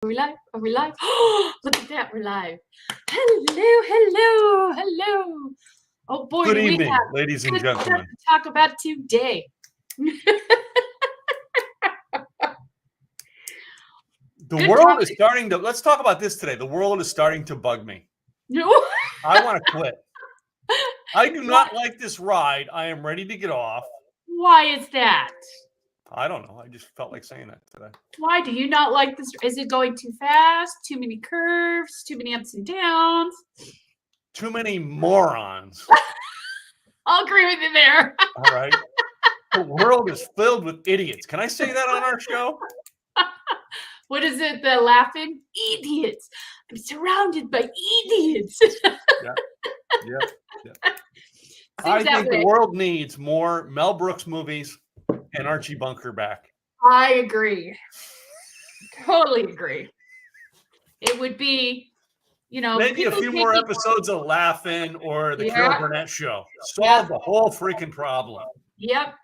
Are we live? Are we live? Look at that, we're live. Hello. Oh boy, Good do we evening, have ladies and good stuff gentlemen. to talk about today. The Good world topic. is starting to, let's talk about this today. The world is starting to bug me. No. I want to quit. I do not like this ride. I am ready to get off. Why is that? I don't know. I just felt like saying that today. Why do you not like this? Is it going too fast? Too many curves? Too many ups and downs? Too many morons. I'll agree with you there. All right. The world is filled with idiots. Can I say that on our show? What is it? The laughing idiots. I'm surrounded by idiots. Yeah. I think the world needs more Mel Brooks movies and Archie Bunker back. I agree. Totally agree. It would be, maybe a few more episodes of Laughing or the Carol Burnett Show. Solve the whole freaking problem. Yep.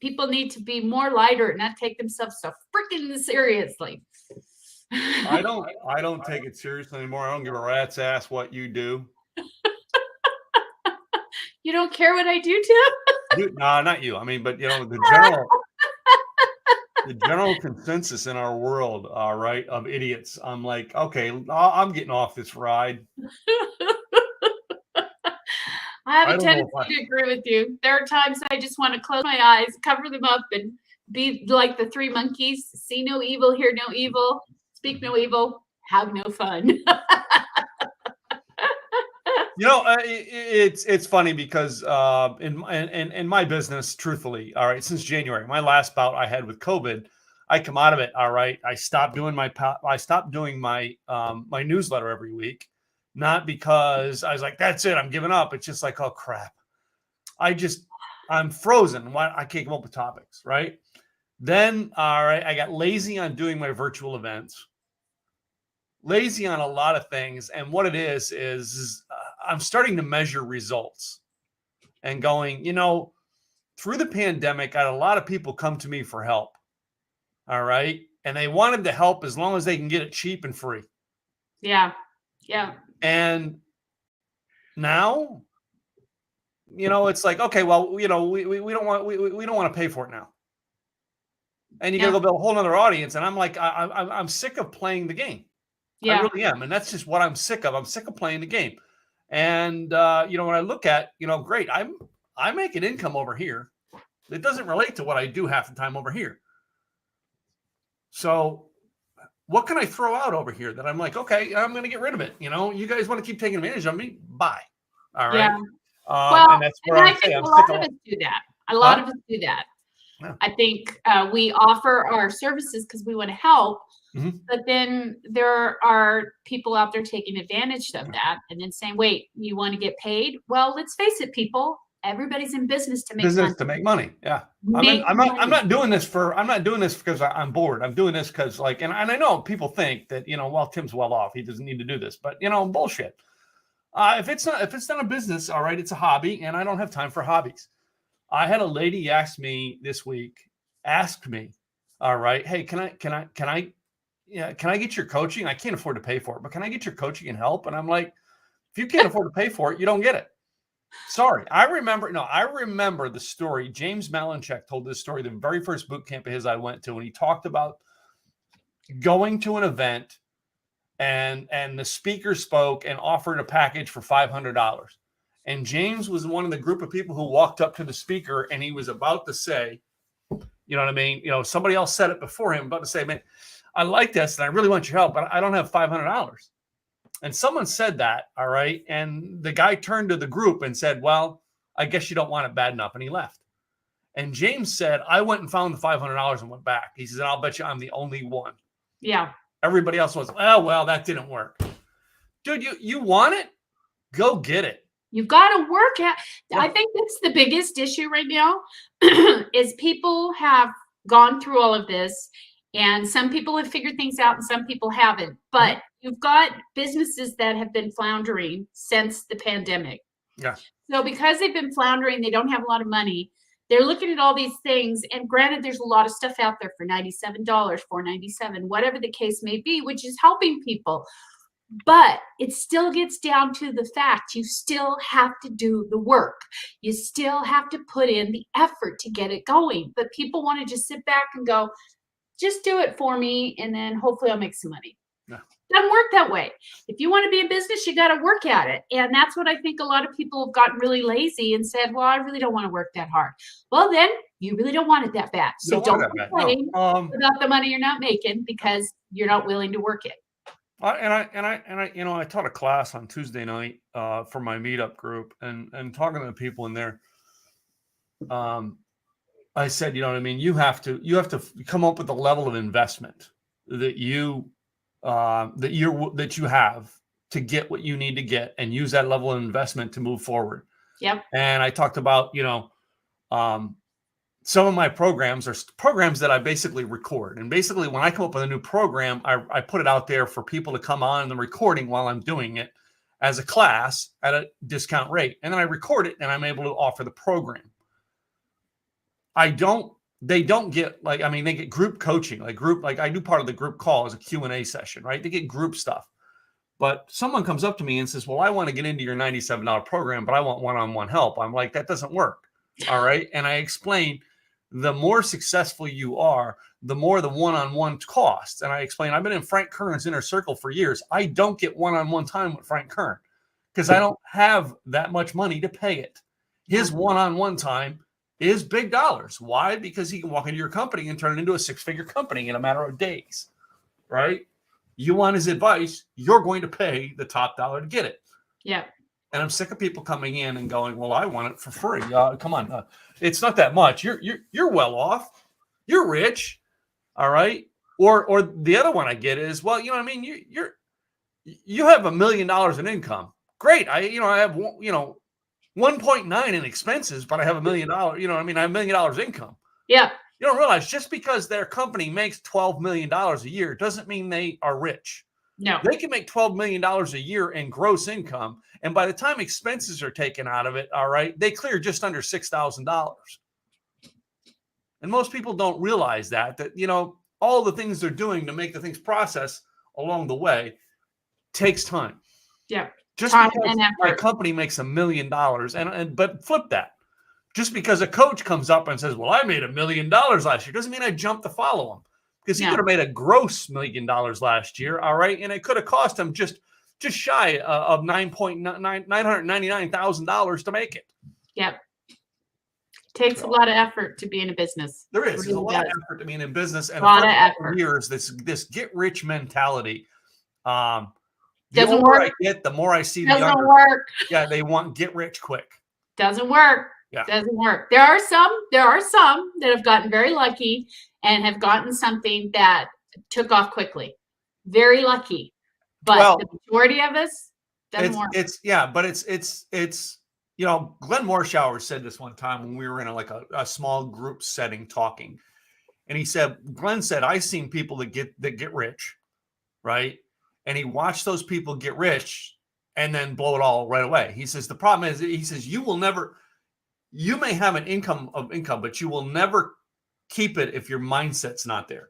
People need to be more lighter and not take themselves so freaking seriously. I don't take it seriously anymore. I don't give a rat's ass what you do. You don't care what I do, Tim? No, not you. I mean, but the general consensus in our world, right, of idiots. I'm like, okay, I'm getting off this ride. I have a tendency to agree with you. There are times I just want to close my eyes, cover them up, and be like the three monkeys: see no evil, hear no evil, speak no evil, have no fun. It's funny because in my business, truthfully, all right, since January, my last bout I had with COVID, I come out of it. All right, I stopped doing my my newsletter every week, not because I was like, that's it, I'm giving up. It's just like, oh crap, I'm frozen. I can't come up with topics, right? Then, all right, I got lazy on doing my virtual events. Lazy on a lot of things, and what it is I'm starting to measure results and going, through the pandemic, I had a lot of people come to me for help. All right. And they wanted the help as long as they can get it cheap and free. Yeah. And now, it's like, okay, well, we don't want to pay for it now. And you got to go build a whole nother audience. And I'm like, I'm sick of playing the game. Yeah. I really am. And that's just what I'm sick of. I'm sick of playing the game. And, when I look at, great, I make an income over here. It doesn't relate to what I do half the time over here. So what can I throw out over here that I'm like, okay, I'm going to get rid of it. You guys want to keep taking advantage of me? Bye. All right. Yeah. And that's where I think a lot of us do that. A lot of us do that. Yeah. I think we offer our services because we want to help. Mm-hmm. But then there are people out there taking advantage of that and then saying, wait, you want to get paid? Well, let's face it, people. Everybody's in business to make money. Yeah. I'm not doing this because I'm bored. I'm doing this because and I know people think that, well, Tim's well off. He doesn't need to do this, but bullshit. If it's not a business, all right, it's a hobby and I don't have time for hobbies. I had a lady asked me this week, all right, hey, can I get your coaching? I can't afford to pay for it, but can I get your coaching and help? And I'm like, if you can't afford to pay for it, you don't get it. Sorry. I remember the story. James Malinchak told this story, the very first boot camp of his I went to, and he talked about going to an event and the speaker spoke and offered a package for $500. And James was one of the group of people who walked up to the speaker and he was about to say, you know what I mean? Somebody else said it before him, about to say, man, I like this and I really want your help, but I don't have $500. And someone said that, all right? And the guy turned to the group and said, well, I guess you don't want it bad enough. And he left. And James said, I went and found the $500 and went back. He said, I'll bet you I'm the only one. Yeah. Everybody else was, well, that didn't work. Dude, you want it? Go get it. You've got to work at. Yeah. I think that's the biggest issue right now is people have gone through all of this. And some people have figured things out and some people haven't. But you've got businesses that have been floundering since the pandemic. Yeah. So because they've been floundering, they don't have a lot of money. They're looking at all these things, and granted, there's a lot of stuff out there for $97, $4.97, whatever the case may be, which is helping people. But it still gets down to the fact you still have to do the work. You still have to put in the effort to get it going. But people want to just sit back and go, just do it for me, and then hopefully I'll make some money. No. Doesn't work that way. If you want to be a business, you got to work at it. And that's what I think a lot of people have gotten really lazy and said, well, I really don't want to work that hard. Well, then you really don't want it that bad. So don't complain about the money you're not making because you're not willing to work it. I taught a class on Tuesday night for my meetup group, and talking to the people in there. I said, you know what I mean? You have to come up with a level of investment that you have to get what you need to get, and use that level of investment to move forward. Yep. And I talked about, some of my programs are programs that I basically record. And basically when I come up with a new program, I put it out there for people to come on the recording while I'm doing it as a class at a discount rate. And then I record it and I'm able to offer the program. They don't get they get group coaching, like I do part of the group call as a Q&A session, right? They get group stuff. But someone comes up to me and says, well, I want to get into your $97 program, but I want one-on-one help. I'm like, that doesn't work. All right. And I explain, the more successful you are, the more the one-on-one costs. And I explain, I've been in Frank Kern's inner circle for years. I don't get one-on-one time with Frank Kern because I don't have that much money to pay it. His one-on-one time is big dollars. Why? Because he can walk into your company and turn it into a six-figure company in a matter of days, right? You want his advice, you're going to pay the top dollar to get it. Yeah. And I'm sick of people coming in and going, well, I want it for free. Come on. It's not that much. You're well off. You're rich. All right. Or the other one I get is, well, you know what I mean? You have $1 million in income. Great. I have, 1.9 in expenses, but I have $1 million, I have $1 million income. Yeah. You don't realize just because their company makes $12 million a year doesn't mean they are rich. No. They can make $12 million a year in gross income. And by the time expenses are taken out of it, all right, they clear just under $6,000. And most people don't realize that all the things they're doing to make the things process along the way takes time. Yeah. Just because my company makes $1 million but flip that. Just because a coach comes up and says, well, I made $1 million last year, doesn't mean I jumped to follow him. Because he could have made a gross $1 million last year, all right? And it could have cost him just shy of $999,000 to make it. Yep. Takes a lot of effort to be in a business. There is. There's a lot of effort to be in business. And a lot of effort. Years, this get-rich mentality. The Doesn't older work. I get, the more I see Doesn't the younger. work. Yeah, they want get rich quick. Doesn't work. Yeah. Doesn't work. There are some that have gotten very lucky and have gotten something that took off quickly. Very lucky. But the majority of us doesn't work. It's Glenn Morshower said this one time when we were in a small group setting talking. And he said, Glenn said, I've seen people that get rich, right? And he watched those people get rich and then blow it all right away. He says, the problem is, he says, you may have an income, but you will never keep it if your mindset's not there.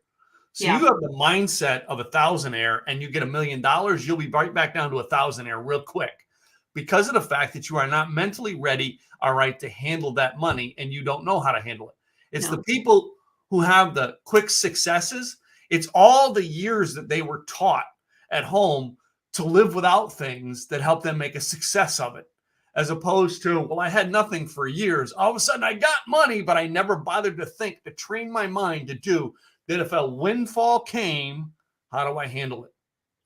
So you have the mindset of a thousandaire and you get $1 million, you'll be right back down to a thousandaire real quick because of the fact that you are not mentally ready, all right, to handle that money and you don't know how to handle it. It's the people who have the quick successes. It's all the years that they were taught at home to live without things that help them make a success of it. As opposed to, well, I had nothing for years. All of a sudden I got money, but I never bothered to train my mind to do that. If a windfall came, how do I handle it?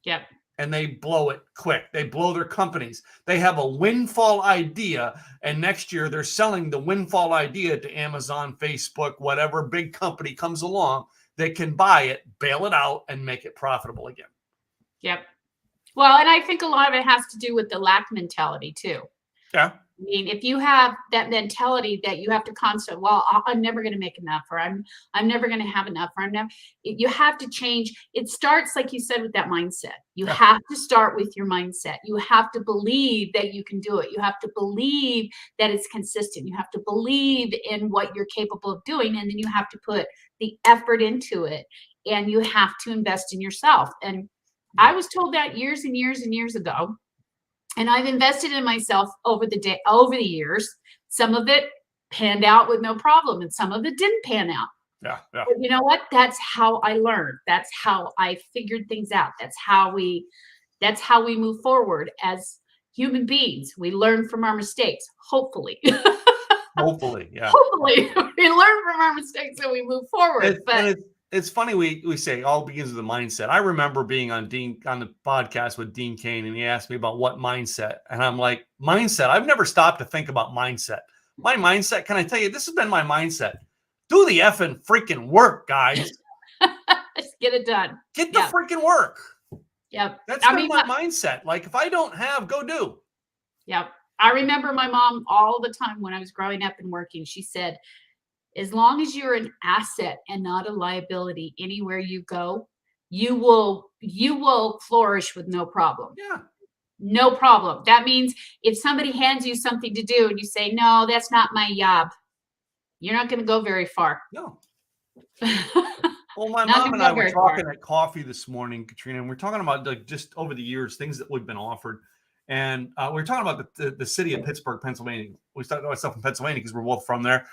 Yep. And they blow it quick. They blow their companies. They have a windfall idea. And next year they're selling the windfall idea to Amazon, Facebook, whatever big company comes along that can buy it, bail it out, and make it profitable again. Yep. Well, and I think a lot of it has to do with the lack mentality too. Yeah. I mean, if you have that mentality that you have to constantly, well, I'm never going to make enough, or I'm never going to have enough, or you have to change. It starts, like you said, with that mindset. You have to start with your mindset. You have to believe that you can do it. You have to believe that it's consistent. You have to believe in what you're capable of doing. And then you have to put the effort into it, and you have to invest in yourself. And I was told that years and years and years ago. And I've invested in myself over the years. Some of it panned out with no problem, and some of it didn't pan out. Yeah. But you know what? That's how I learned. That's how I figured things out. That's how we move forward as human beings. We learn from our mistakes, hopefully. Hopefully, yeah. Hopefully, we learn from our mistakes and we move forward. It's funny we say all begins with the mindset. I remember being on the podcast with Dean Cain, and he asked me about what mindset, and I'm like, mindset. I've never stopped to think about mindset. My mindset, can I tell you, this has been my mindset. Do the effing freaking work, guys. Just get it done. Get the freaking work. Yep. That's been my mindset. Like, if I don't have, go do. Yep. I remember my mom all the time when I was growing up and working. She said, as long as you're an asset and not a liability anywhere you go, you will flourish with no problem. Yeah. No problem. That means if somebody hands you something to do and you say, no, that's not my job, you're not going to go very far. No. Well, my mom and I were talking at coffee this morning, Katrina, and we're talking about like just over the years, things that we've been offered. And we're talking about the city of Pittsburgh, Pennsylvania. We started about stuff in Pennsylvania because we're both from there.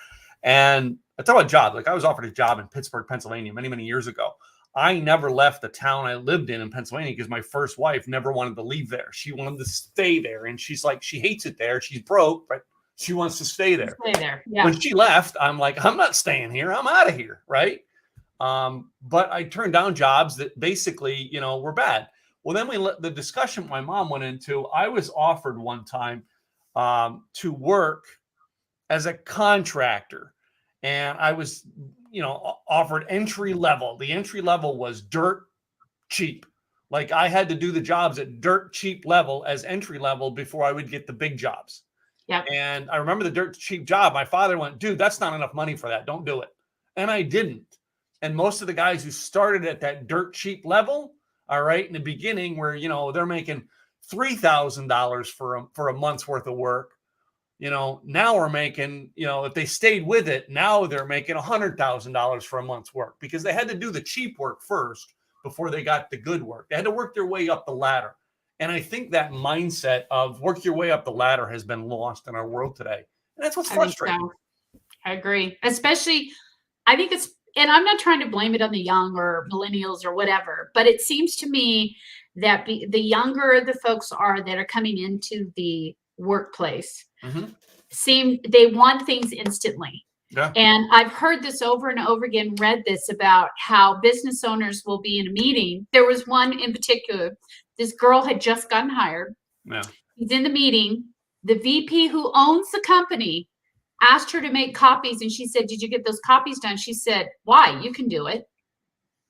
And I talk about jobs. Like, I was offered a job in Pittsburgh, Pennsylvania, many, many years ago. I never left the town I lived in Pennsylvania because my first wife never wanted to leave there. She wanted to stay there. And she's like, she hates it there. She's broke, but she wants to stay there. Yeah. When she left, I'm like, I'm not staying here. I'm out of here. Right. But I turned down jobs that basically, were bad. Well, then the discussion my mom went into, I was offered one time to work as a contractor, and I was, offered entry level. The entry level was dirt cheap. Like, I had to do the jobs at dirt cheap level as entry level before I would get the big jobs. Yeah. And I remember the dirt cheap job. My father went, dude, that's not enough money for that. Don't do it. And I didn't. And most of the guys who started at that dirt cheap level, all right, in the beginning, where, they're making $3,000 for a month's worth of work, now we're making, if they stayed with it, now they're making $100,000 for a month's work because they had to do the cheap work first before they got the good work. They had to work their way up the ladder. And I think that mindset of work your way up the ladder has been lost in our world today. And that's what's frustrating. So. I agree. Especially, I think it's, and I'm not trying to blame it on the young or millennials or whatever, but it seems to me that the younger the folks are that are coming into the workplace, they want things instantly. Yeah. And I've heard this over and over again, read this about how business owners will be in a meeting. There was one in particular. This girl had just gotten hired. Yeah. He's in the meeting. The VP who owns the company asked her to make copies. And she said, did you get those copies done? She said, why? You can do it.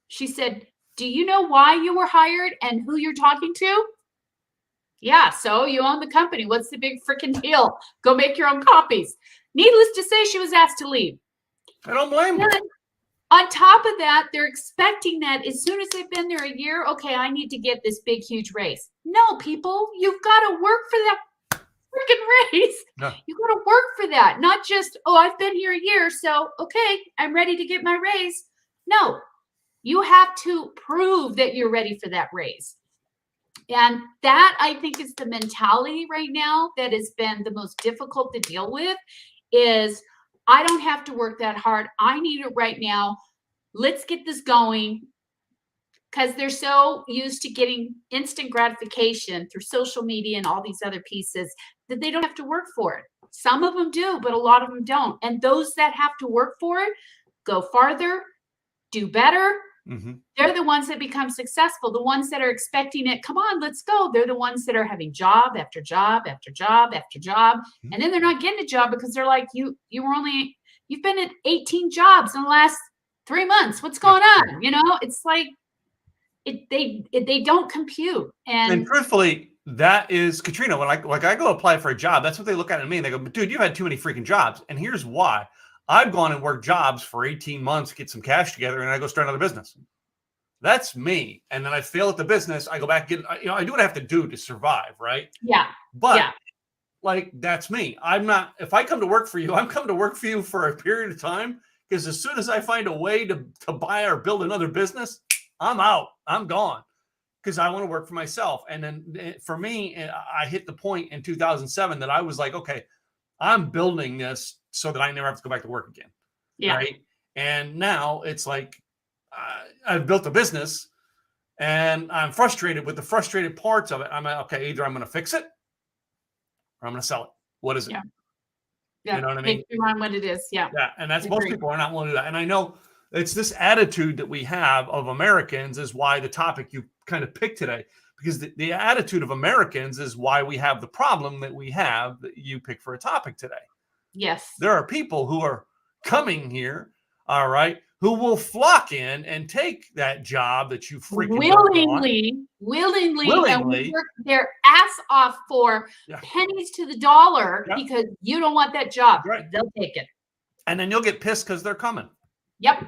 She said, do you know why you were hired and who you're talking to? Yeah, so you own the company. What's the big freaking deal? Go make your own copies. Needless to say, she was asked to leave. I don't blame her. On top of that, they're expecting that as soon as they've been there a year, okay, I need to get this big, huge raise. No, people, you've got to work for that freaking raise. No. You've got to work for that. Not just, oh, I've been here a year, so, okay, I'm ready to get my raise. No, you have to prove that you're ready for that raise. And that, I think, is the mentality right now that has been the most difficult to deal with is I don't have to work that hard. I need it right now. Let's get this going. Because they're so used to getting instant gratification through social media and all these other pieces that they don't have to work for it. Some of them do, but a lot of them don't. And those that have to work for it go farther, do better. They're the ones that become successful. The ones that are expecting it, come on, let's go. They're the ones that are having job after job after job after job. And then they're not getting a job because they're like, you've been at 18 jobs in the last 3 months. What's going on? It's like they don't compute. And truthfully, that is Katrina. When I go apply for a job, that's what they look at me and they go, dude, you've had too many freaking jobs. And here's why. I've gone and worked jobs for 18 months, get some cash together, and I go start another business. That's me. And then I fail at the business. I go back, I do what I have to do to survive. Right. Yeah. But yeah. like, that's me. I'm not, if I come to work for you, I'm coming to work for you for a period of time. Because as soon as I find a way to buy or build another business, I'm out. I'm gone. Because I want to work for myself. And then for me, I hit the point in 2007 that I was like, okay, I'm building this so that I never have to go back to work again. Yeah. Right. And now it's like, I've built a business and I'm frustrated with the frustrated parts of it. I'm like, okay, either I'm going to fix it or I'm going to sell it. What is it? Yeah. Yeah. You know what I mean? Make your mind what it is. Yeah. Yeah. And that's most people are not willing to do that. And I know it's this attitude that we have of Americans is why the topic you kind of picked today, because the attitude of Americans is why we have the problem that we have that you pick for a topic today. Yes. There are people who are coming here, all right, who will flock in and take that job that you freaking willingly, and work their ass off for pennies to the dollar because you don't want that job. Right. They'll take it. And then you'll get pissed because they're coming. Yep.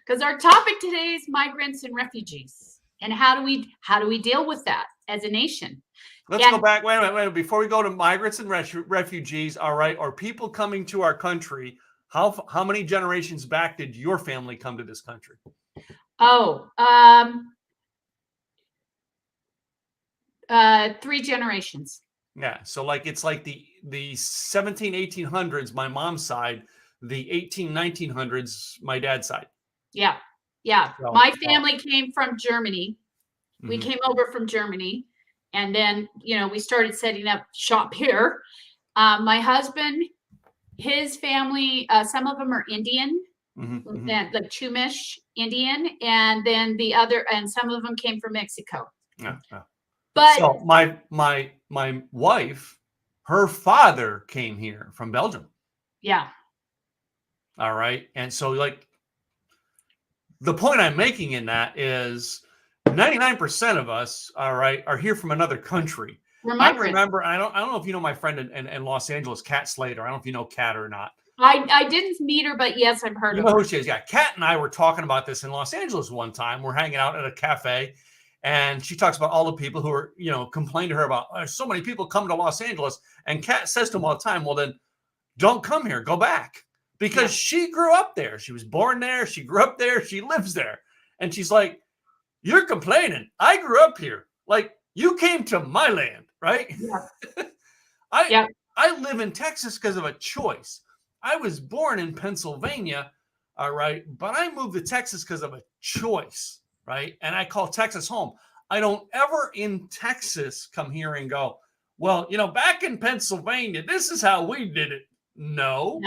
Because our topic today is migrants and refugees. And how do we deal with that as a nation? Let's go back. Wait a minute. Before we go to migrants and refugees, all right, or people coming to our country, how many generations back did your family come to this country? Oh, 3 generations. Yeah. So like it's like the 17, 1800s, my mom's side, the 18, 1900s, my dad's side. Yeah. Yeah. So, my family came from Germany. We came over from Germany. And then, we started setting up shop here. My husband, his family, some of them are Indian, like Chumash Indian. And then and some of them came from Mexico. Yeah. But so my wife, her father came here from Belgium. Yeah. All right. And so like the point I'm making in that is 99% of us, all right, are here from another country. I remember, I don't know if you know my friend in Los Angeles, Kat Slater. I don't know if you know Kat or not. I didn't meet her, but yes, I've heard of her. You know who she is? Yeah. Kat and I were talking about this in Los Angeles one time. We're hanging out at a cafe. And she talks about all the people who are, complain to her about there's so many people come to Los Angeles. And Kat says to them all the time, well, then don't come here. Go back. Because she grew up there. She was born there. She grew up there. She lives there. And she's like, you're complaining. I grew up here. Like, you came to my land, right? Yeah. I live in Texas because of a choice. I was born in Pennsylvania, all right, but I moved to Texas because of a choice. Right. And I call Texas home. I don't ever in Texas come here and go, well, back in Pennsylvania, this is how we did it. No.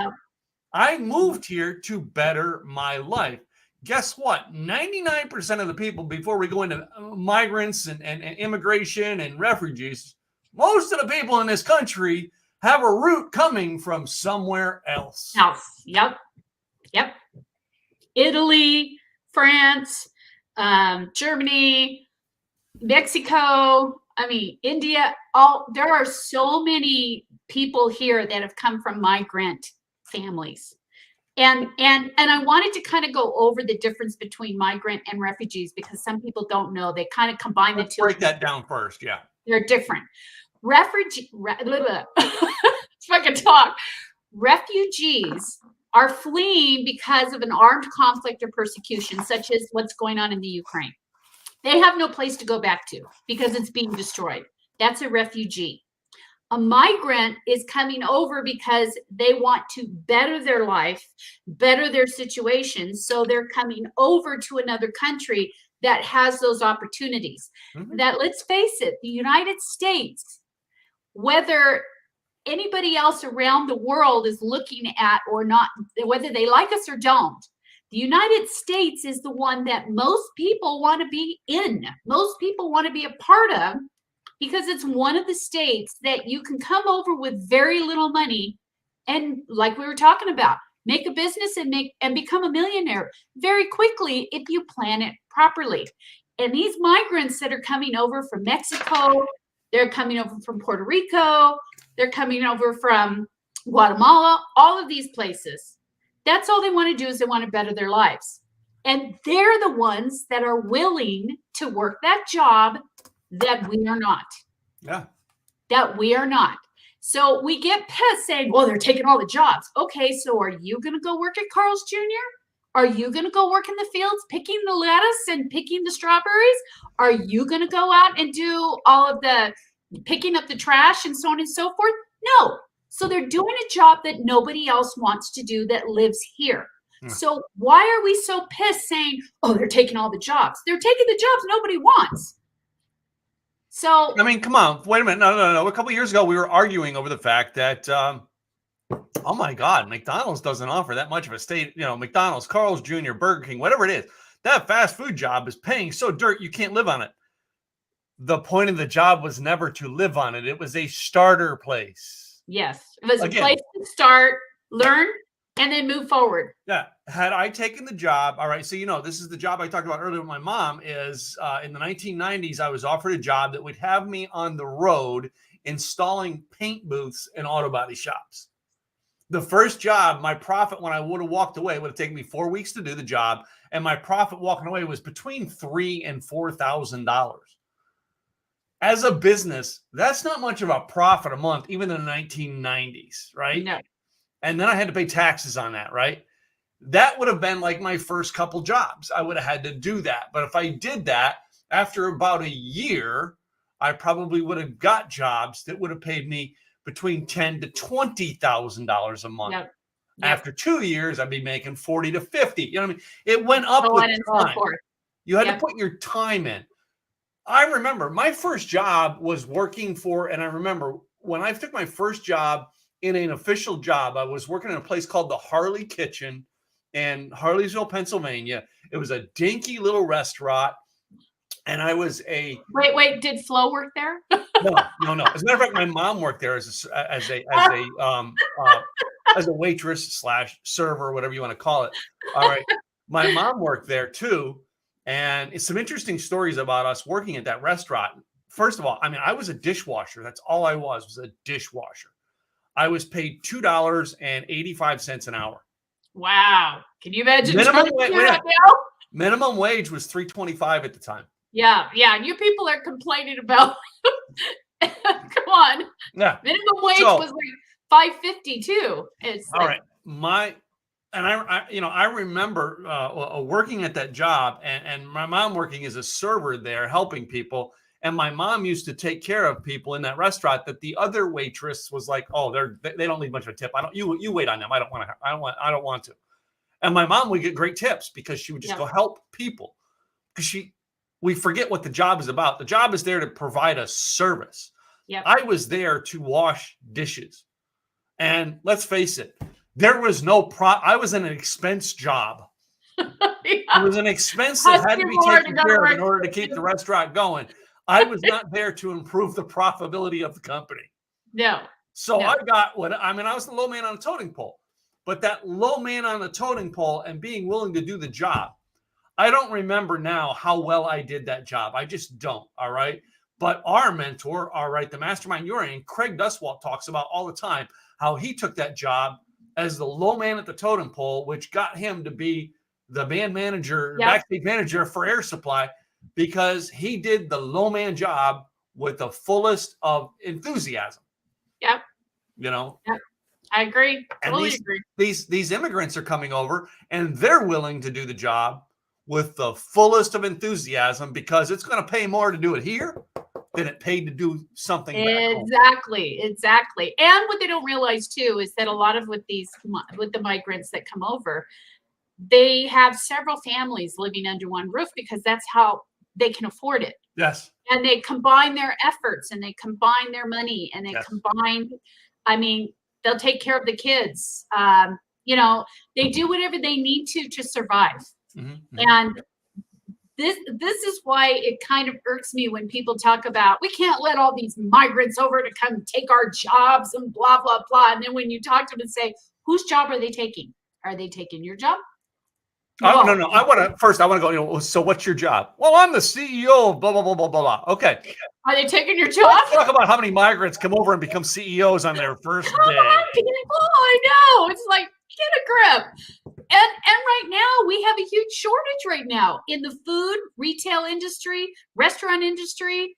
I moved here to better my life. Guess what? 99% of the people, before we go into migrants and immigration and refugees, most of the people in this country have a root coming from somewhere else. Yep. Italy, France, Germany, Mexico, India, there are so many people here that have come from migrant families. And I wanted to kind of go over the difference between migrant and refugees because some people don't know. They kind of combine the two. Break that down first. Yeah. They're different. Fucking talk. Refugees are fleeing because of an armed conflict or persecution, such as what's going on in the Ukraine. They have no place to go back to because it's being destroyed. That's a refugee. A migrant is coming over because they want to better their life, better their situation. So they're coming over to another country that has those opportunities. That, let's face it, the United States, whether anybody else around the world is looking at or not, whether they like us or don't, the United States is the one that most people want to be in. Most people want to be a part of because it's one of the states that you can come over with very little money and, like we were talking about, make a business and become a millionaire very quickly if you plan it properly. And these migrants that are coming over from Mexico, they're coming over from Puerto Rico, they're coming over from Guatemala, all of these places. That's all they want to do is they want to better their lives. And they're the ones that are willing to work that job that we are not. Yeah. That we are not. So we get pissed saying, well, they're taking all the jobs. Okay, so are you going to go work at Carl's Jr.? Are you going to go work in the fields picking the lettuce and picking the strawberries? Are you going to go out and do all of the picking up the trash and so on and so forth? No. So they're doing a job that nobody else wants to do that lives here. So why are we so pissed saying, oh, they're taking all the jobs? They're taking the jobs nobody wants. So I mean, come on, wait a minute. No. A couple of years ago, we were arguing over the fact that, oh my God, McDonald's doesn't offer that much of a state. McDonald's, Carl's Jr., Burger King, whatever it is, that fast food job is paying so dirt you can't live on it. The point of the job was never to live on it. It was a starter place. Yes, it was a place to start, learn, and then move forward. Yeah. Had I taken the job, all right, so this is the job I talked about earlier with my mom, is in the 1990s, I was offered a job that would have me on the road installing paint booths in auto body shops. The first job, my profit when I would have walked away, would have taken me 4 weeks to do the job, and my profit walking away was between $3,000 and $4,000. As a business, that's not much of a profit a month, even in the 1990s, right? No. And then I had to pay taxes on that, right? That would have been like my first couple jobs. I would have had to do that. But if I did that, after about a year, I probably would have got jobs that would have paid me between $10,000 to $20,000 a month. Yep. After 2 years, I'd be making $40,000 to $50,000. You know what I mean? It went up with time. You had to put your time in. I remember my first job was working for, and I remember when I took my first job in an official job, I was working in a place called the Harley Kitchen in Harleysville, Pennsylvania. It was a dinky little restaurant, and I was a wait. Did Flo work there? No. As a matter of fact, my mom worked there as a waitress / server, whatever you want to call it. All right, my mom worked there too, and it's some interesting stories about us working at that restaurant. First of all, I mean, I was a dishwasher. That's all I was a dishwasher. I was paid $2.85 an hour. Wow. Can you imagine? Minimum wage was $3.25 at the time. Yeah. You people are complaining about come on. Yeah. Minimum wage was like $5.50 too. It's all right. I remember working at that job and my mom working as a server there, helping people. And my mom used to take care of people in that restaurant that the other waitress was like, oh, they don't need much of a tip. You wait on them. I don't want to. And my mom would get great tips because she would just go help people. Because we forget what the job is about. The job is there to provide a service. Yep. I was there to wash dishes. And let's face it, there was I was in an expense job. It was an expense that had to be taken care of in order to keep the restaurant going. I was not there to improve the profitability of the company. No. So I got I was the low man on the totem pole. But that low man on the totem pole and being willing to do the job, I don't remember now how well I did that job. I just don't, all right? But our mentor, all right, the mastermind you're in, Craig Duswalt, talks about all the time how he took that job as the low man at the totem pole, which got him to be the band manager, backstage manager for Air Supply, because he did the low man job with the fullest of enthusiasm. Yep. Yep. I agree. Totally agree. These immigrants are coming over and they're willing to do the job with the fullest of enthusiasm because it's going to pay more to do it here than it paid to do something exactly. And what they don't realize too is that a lot of with the migrants that come over, they have several families living under one roof because that's how they can afford it. Yes. And they combine their efforts and they combine their money and they combine, they'll take care of the kids. They do whatever they need to survive. Mm-hmm. And this is why it kind of irks me when people talk about, we can't let all these migrants over to come take our jobs and blah, blah, blah. And then when you talk to them and say, whose job are they taking? Are they taking your job? Oh, no. I want to go, so what's your job? Well, I'm the CEO of blah, blah, blah, blah, blah, blah. Okay. Are they taking your job? Let's talk about how many migrants come over and become CEOs on their first day. I know. It's like, get a grip. And right now we have a huge shortage right now in the food, retail industry, restaurant industry.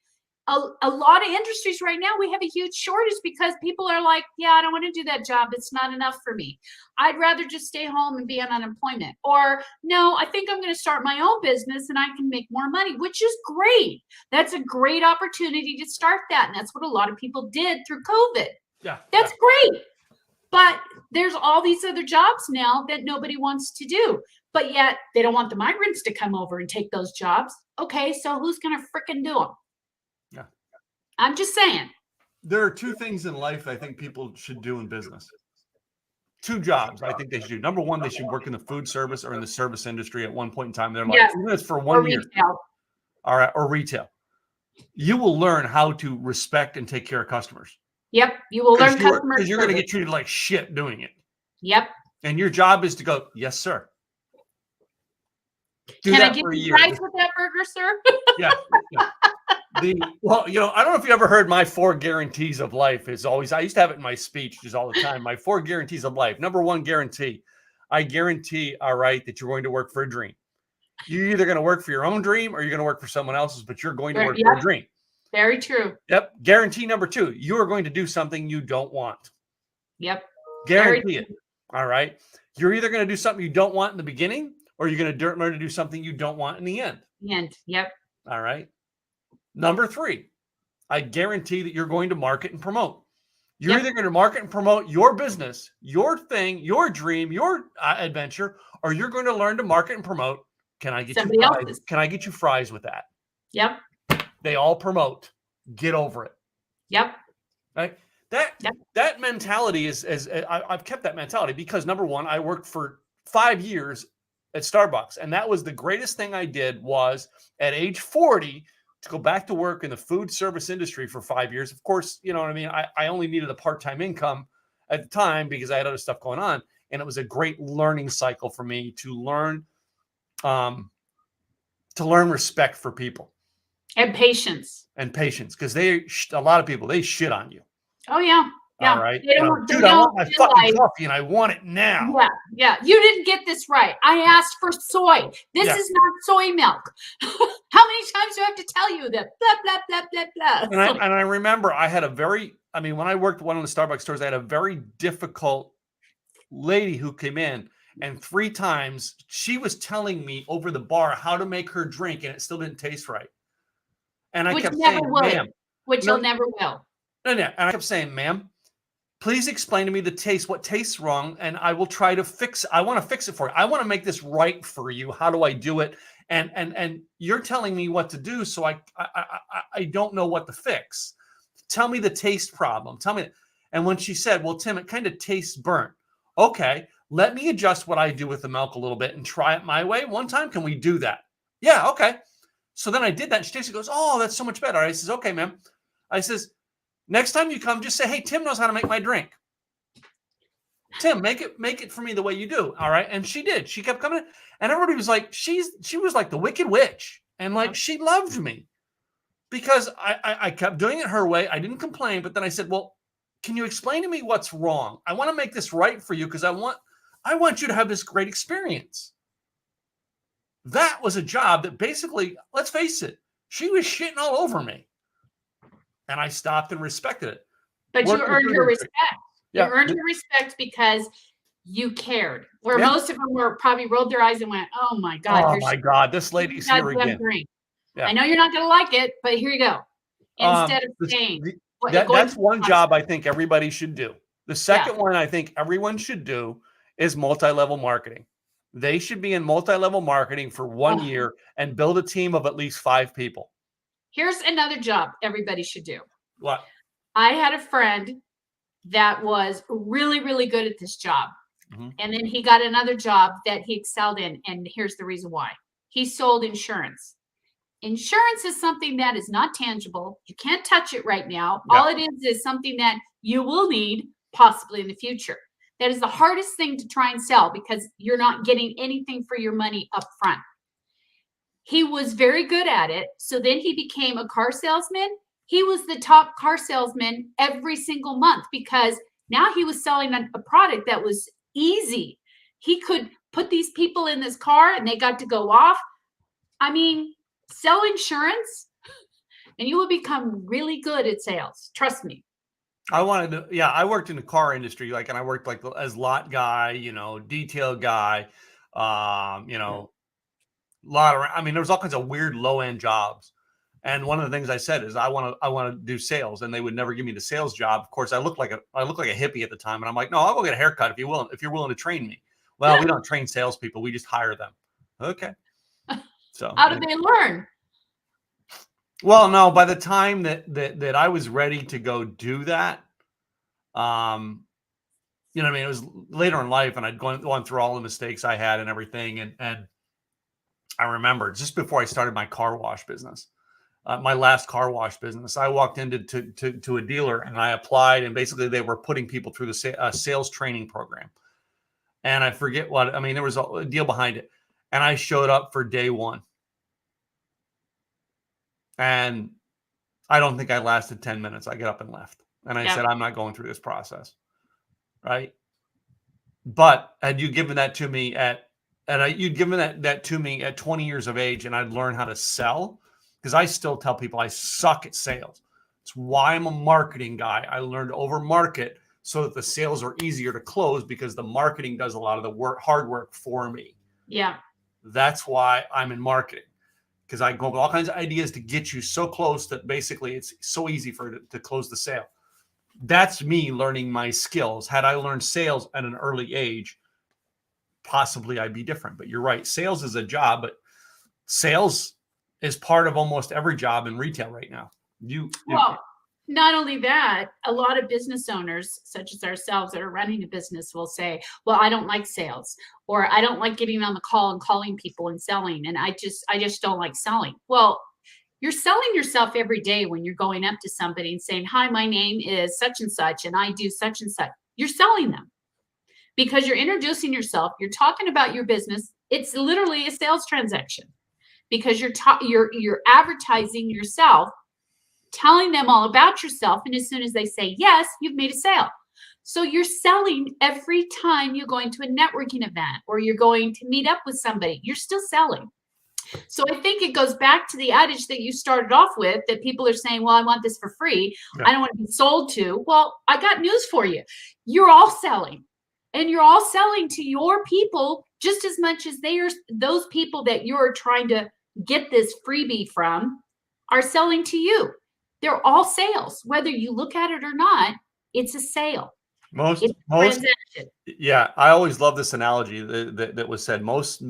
A lot of industries right now, we have a huge shortage because people are like, yeah, I don't want to do that job. It's not enough for me. I'd rather just stay home and be on unemployment. Or no, I think I'm going to start my own business and I can make more money, which is great. That's a great opportunity to start that. And that's what a lot of people did through COVID. Yeah. That's great. But there's all these other jobs now that nobody wants to do. But yet they don't want the migrants to come over and take those jobs. Okay, so who's going to frickin' do them? Yeah. I'm just saying. There are two things in life I think people should do in business. Two jobs I think they should do. Number one, they should work in the food service or in the service industry at one point in time in their life. Even if it's for 1 year. Retail. All right, or retail. You will learn how to respect and take care of customers. Yep, you will learn customer service. Because you're going to get treated like shit doing it. Yep. And your job is to go, yes, sir. Can I give you fries with that burger, sir? Yeah. Well, I don't know if you ever heard my 4 guarantees of life is always, I used to have it in my speech just all the time. My 4 guarantees of life. Number one guarantee, I guarantee, all right, that you're going to work for a dream. You're either going to work for your own dream or you're going to work for someone else's, but you're going to work for a dream. Very true. Yep. Guarantee number 2, you are going to do something you don't want. Yep. Guarantee it. All right. You're either going to do something you don't want in the beginning or you're going to learn to do something you don't want in the end. Yep. All right. Number 3, I guarantee that you're going to market and promote. You're either going to market and promote your business, your thing, your dream, your adventure, or you're going to learn to market and promote. Can I get you fries? Can I get you fries with that? Yep. They all promote. Get over it. Yep. Right. That mentality is I've kept that mentality because number one, I worked for 5 years at Starbucks, and that was the greatest thing I did was at age 40 to go back to work in the food service industry for 5 years. Of course, you know what I mean? I only needed a part-time income at the time because I had other stuff going on. And it was a great learning cycle for me to learn respect for people. And patience. Because a lot of people, they shit on you. Oh, yeah. Yeah. All right. Dude, I want my fucking coffee and I want it now. Yeah. Yeah. You didn't get this right. I asked for soy. This is not soy milk. How many times do I have to tell you that? Blah, blah, blah, blah, blah. And I remember I had when I worked one of the Starbucks stores, I had a very difficult lady who came in, and 3 times she was telling me over the bar how to make her drink and it still didn't taste right. And I kept saying, ma'am. Which you'll never will. No. And I kept saying, ma'am, please explain to me the taste, what tastes wrong, and I will try to fix it. I want to fix it for you. I want to make this right for you. How do I do it? And you're telling me what to do, so I don't know what to fix. Tell me the taste problem. Tell me. And when she said, well, Tim, it kind of tastes burnt. Okay, let me adjust what I do with the milk a little bit and try it my way. One time, can we do that? Yeah, okay. So then I did that. And she tasted, goes, oh, that's so much better. I says, okay, ma'am. I says, next time you come, just say, hey, Tim knows how to make my drink. Tim, make it for me the way you do. All right. And she did. She kept coming. And everybody was like, she was like the wicked witch. And like, she loved me because I kept doing it her way. I didn't complain. But then I said, well, can you explain to me what's wrong? I want to make this right for you because I want you to have this great experience. That was a job that basically, let's face it, she was shitting all over me. And I stopped and respected it. But you earned her respect. You earned her respect because you cared. Where most of them were probably rolled their eyes and went, oh my God. Oh my God, this lady's here again. Yeah. I know you're not going to like it, but here you go. Instead of saying. That's one job I think everybody should do. The second one I think everyone should do is multi-level marketing. They should be in multi-level marketing for 1 year and build a team of at least 5 people. Here's another job everybody should do. What? I had a friend that was really, really good at this job. Mm-hmm. And then he got another job that he excelled in. And here's the reason why. He sold insurance. Insurance is something that is not tangible. You can't touch it right now. Yeah. All it is something that you will need possibly in the future. That is the hardest thing to try and sell because you're not getting anything for your money up front. He was very good at it. So then he became a car salesman. He was the top car salesman every single month because now he was selling a product that was easy. He could put these people in this car and they got to go off. I mean, sell insurance and you will become really good at sales. Trust me. I worked in the car industry, and I worked as lot guy, detail guy, I mean, there was all kinds of weird low end jobs. And one of the things I said is I want to do sales, and they would never give me the sales job. Of course, I looked like a hippie at the time, and I'm like, no, I'll go get a haircut if you're willing to train me. Well, we don't train salespeople; we just hire them. Okay. So how do they learn? Well, no, by the time that I was ready to go do that, I mean, it was later in life, and I'd gone through all the mistakes I had and everything, and I remember just before I started my car wash business. My last car wash business, I walked into to a dealer and I applied, and basically they were putting people through the sales training program. And I forget there was a deal behind it. And I showed up for day one. And I don't think I lasted 10 minutes. I got up and left. And I said, I'm not going through this process. Right. But had you given that to me you'd given that to me at 20 years of age, and I'd learn how to sell. Because I still tell people I suck at sales. It's why I'm a marketing guy. I learned to over market so that the sales are easier to close because the marketing does a lot of the hard work for me. Yeah. That's why I'm in marketing, because I go with all kinds of ideas to get you so close that basically it's so easy for it to close the sale. That's me learning my skills. Had I learned sales at an early age, possibly I'd be different. But you're right. Sales is a job, but sales is part of almost every job in retail right now. Well, not only that, a lot of business owners, such as ourselves that are running a business, will say, well, I don't like sales, or I don't like getting on the call and calling people and selling. And I just don't like selling. Well, you're selling yourself every day when you're going up to somebody and saying, hi, my name is such and such, and I do such and such. You're selling them because you're introducing yourself. You're talking about your business. It's literally a sales transaction. Because you're advertising yourself, telling them all about yourself, and as soon as they say yes, you've made a sale. So you're selling every time you're going to a networking event or you're going to meet up with somebody. You're still selling. So I think it goes back to the adage that you started off with, that people are saying, well, I want this for free. I don't want to be sold to. Well, I got news for you. You're all selling, and you're all selling to your people just as much as those people that you're trying to get this freebie from are selling to you. They're all sales. Whether you look at it or not, it's a sale. Most yeah, I always love this analogy that was said. Most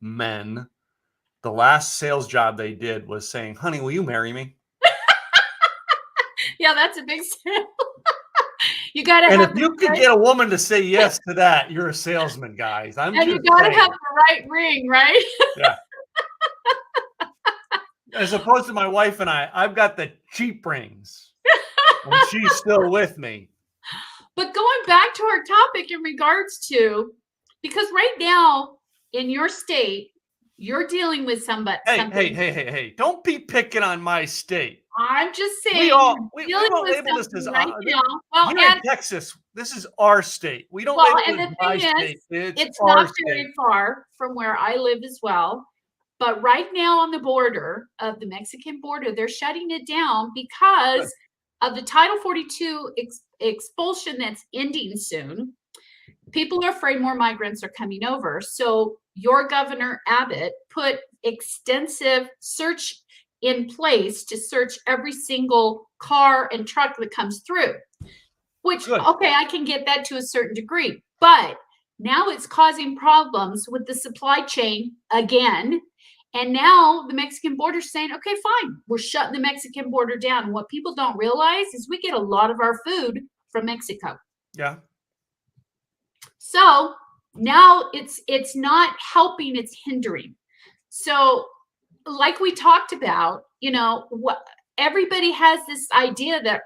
men, the last sales job they did was saying, honey, will you marry me? Yeah, that's a big sale. You got to and have if you could get a woman to say yes to that, you're a salesman, guys. And you got to have the right ring, right? Yeah. As opposed to my wife and I've got the cheap rings, and she's still with me. But going back to our topic in regards to, because right now in your state, you're dealing with somebody. Hey! Don't be picking on my state. I'm just saying. We don't label this as right now. Well, you're in Texas. This is our state. We don't label it as my state. It's not very far from where I live as well. But right now on the border of the Mexican border, they're shutting it down because of the Title 42 expulsion that's ending soon. People are afraid more migrants are coming over. So your Governor Abbott put extensive search in place to search every single car and truck that comes through, which, okay, I can get that to a certain degree. But now it's causing problems with the supply chain again. And now the Mexican border is saying, okay, fine, we're shutting the Mexican border down. And what people don't realize is we get a lot of our food from Mexico. Yeah. So now it's not helping, it's hindering. So like we talked about, what everybody has this idea that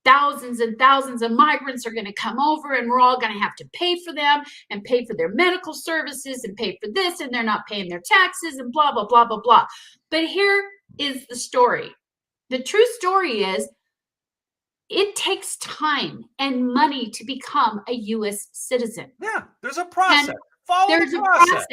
thousands and thousands of migrants are going to come over, and we're all going to have to pay for them and pay for their medical services and pay for this, and they're not paying their taxes and blah, blah, blah, blah, blah. But here is the story. The true story is it takes time and money to become a U.S. citizen. Yeah, there's a process. And Follow there's the a process.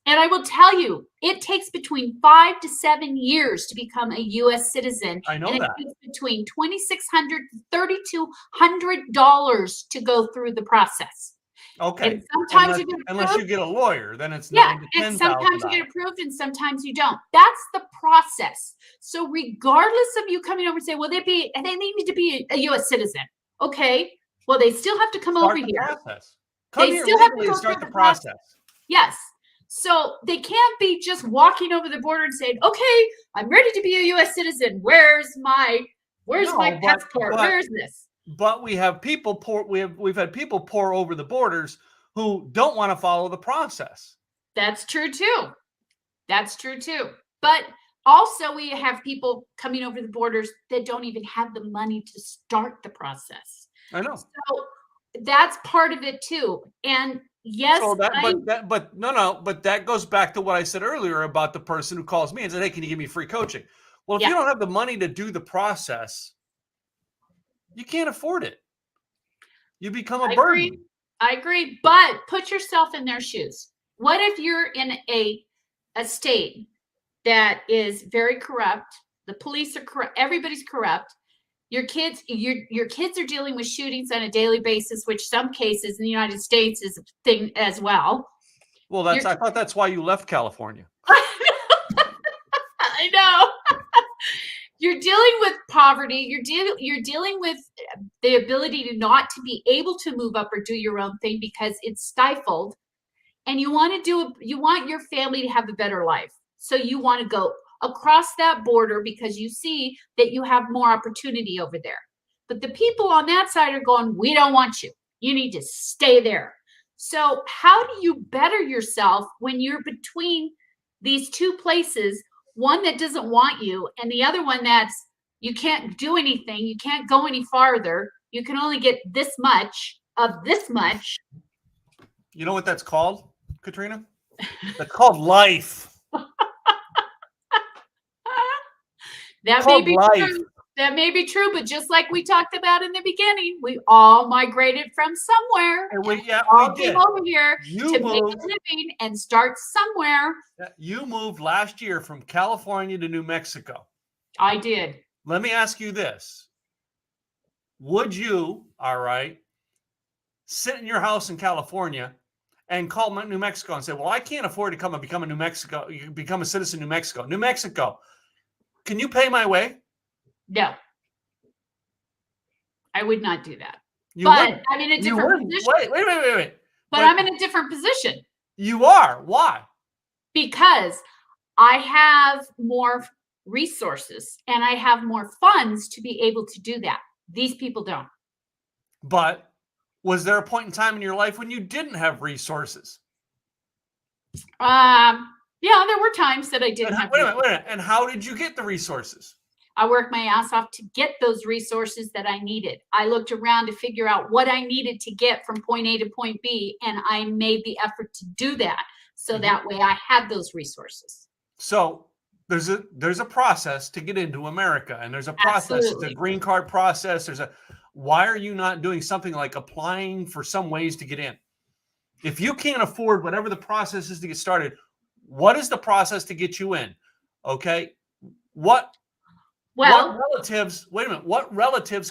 And I will tell you, it takes between 5 to 7 years to become a U.S. citizen. I know and that. It takes between $2,600 to $3,200 to go through the process. Okay. And sometimes unless you get a lawyer, then it's yeah, $9,000 to $10,000. and sometimes you get approved and sometimes you don't. That's the process. So regardless of you coming over and say, well, they need to be a U.S. citizen. Okay. Well, they still have to come over here. Process. Come They here still have to legally go and start through the process. Yes. So they can't be just walking over the border and saying, okay, I'm ready to be a U.S. citizen. Where's my passport? Where's this? But we have people we've had people pour over the borders who don't want to follow the process. That's true too. That's true too. But also we have people coming over the borders that don't even have the money to start the process. I know. So that's part of it too. And yes, so but that goes back to what I said earlier about the person who calls me and said, hey, can you give me free coaching? Well, if you don't have the money to do the process, you can't afford it. You become a burden. I agree. But put yourself in their shoes. What if you're in a state that is very corrupt? The police are corrupt. Everybody's corrupt. Your kids are dealing with shootings on a daily basis, which some cases in the United States is a thing as well. Well, I thought that's why you left California. I know. You're dealing with poverty. You're dealing with the ability to not to be able to move up or do your own thing because it's stifled. And you want your family to have a better life. So you want to go across that border because you see that you have more opportunity over there. But the people on that side are going, we don't want you. You need to stay there. So how do you better yourself when you're between these two places, one that doesn't want you and the other one that's you can't do anything, you can't go any farther, you can only get this much of this much. You know what that's called, Katrina? That's called life. That may be true. That may be true, but just like we talked about in the beginning, we all migrated from somewhere. And we did. Came over here to make a living and start somewhere. You moved last year from California to New Mexico. I did. Let me ask you this. Would you, sit in your house in California and call New Mexico and say, well, I can't afford to come and become a citizen in New Mexico. New Mexico, can you pay my way? No. I would not do that. I'm in a different position. Wait. But I'm in a different position. You are. Why? Because I have more resources and I have more funds to be able to do that. These people don't. But was there a point in time in your life when you didn't have resources? Yeah, there were times that I didn't have. Wait a minute. And how did you get the resources? I worked my ass off to get those resources that I needed. I looked around to figure out what I needed to get from point A to point B, and I made the effort to do that. So that way I had those resources. So there's a process to get into America, and there's a process, the green card process. Why are you not doing something like applying for some ways to get in? If you can't afford whatever the process is to get started, what is the process to get you in? Okay. What relatives